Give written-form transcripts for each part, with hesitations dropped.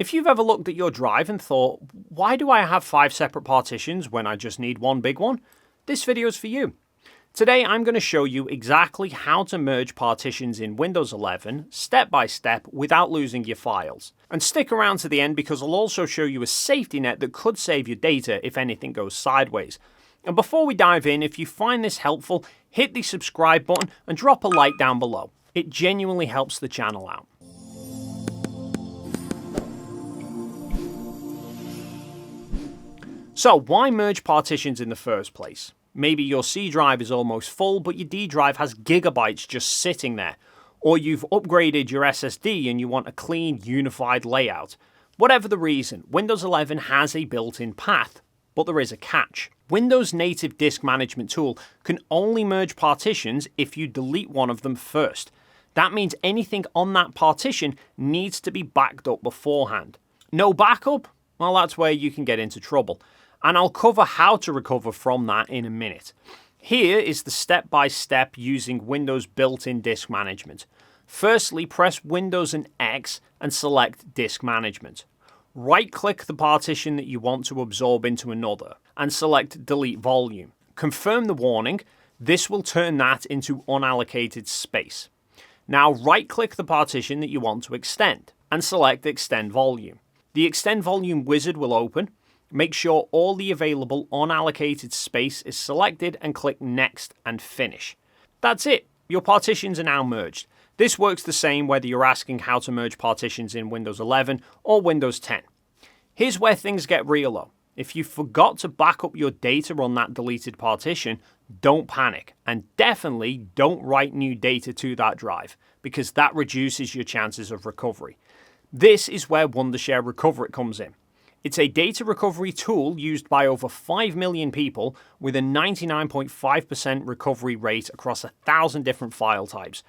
If you've ever looked at your drive and thought, why do I have 5 separate partitions when I just need one big one? This video is for you. Today I'm going to show you exactly how to merge partitions in Windows 11 step by step without losing your files. And stick around to the end because I'll also show you a safety net that could save your data if anything goes sideways. And before we dive in, if you find this helpful, hit the subscribe button and drop a like down below. It genuinely helps the channel out. So why merge partitions in the first place? Maybe your C drive is almost full, but your D drive has gigabytes just sitting there. Or you've upgraded your SSD and you want a clean, unified layout. Whatever the reason, Windows 11 has a built-in path. But there is a catch. Windows' native disk management tool can only merge partitions if you delete one of them first. That means anything on that partition needs to be backed up beforehand. No backup? Well, that's where you can get into trouble. And I'll cover how to recover from that in a minute. Here is the step-by-step using Windows built-in disk management. Firstly, press Windows and X and select Disk Management. Right-click the partition that you want to absorb into another and select Delete Volume. Confirm the warning. This will turn that into unallocated space. Now right-click the partition that you want to extend and select Extend Volume. The Extend Volume wizard will open. Make sure all the available unallocated space is selected and click Next and Finish. That's it. Your partitions are now merged. This works the same whether you're asking how to merge partitions in Windows 11 or Windows 10. Here's where things get real though. If you forgot to back up your data on that deleted partition, don't panic, and definitely don't write new data to that drive, because that reduces your chances of recovery. This is where Wondershare Recoverit comes in. It's a data recovery tool used by over 5 million people with a 99.5% recovery rate across 1,000 different file types.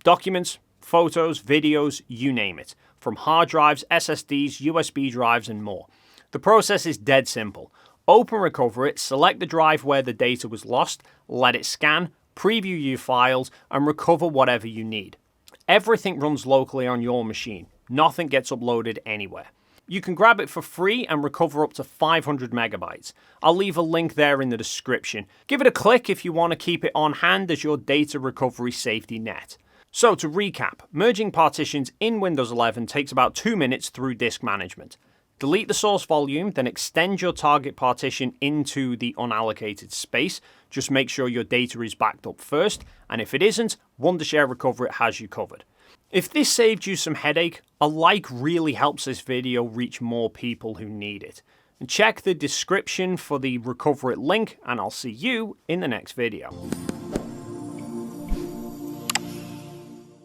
Documents, photos, videos, you name it. From hard drives, SSDs, USB drives, and more. The process is dead simple. Open Recoverit, select the drive where the data was lost, let it scan, preview your files, and recover whatever you need. Everything runs locally on your machine. Nothing gets uploaded anywhere. You can grab it for free and recover up to 500 megabytes. I'll leave a link there in the description. Give it a click if you want to keep it on hand as your data recovery safety net. So to recap, merging partitions in Windows 11 takes about 2 minutes through disk management. Delete the source volume, then extend your target partition into the unallocated space. Just make sure your data is backed up first, and if it isn't, Wondershare Recoverit has you covered. If this saved you some headache, a like really helps this video reach more people who need it. And check the description for the Recoverit link, and I'll see you in the next video.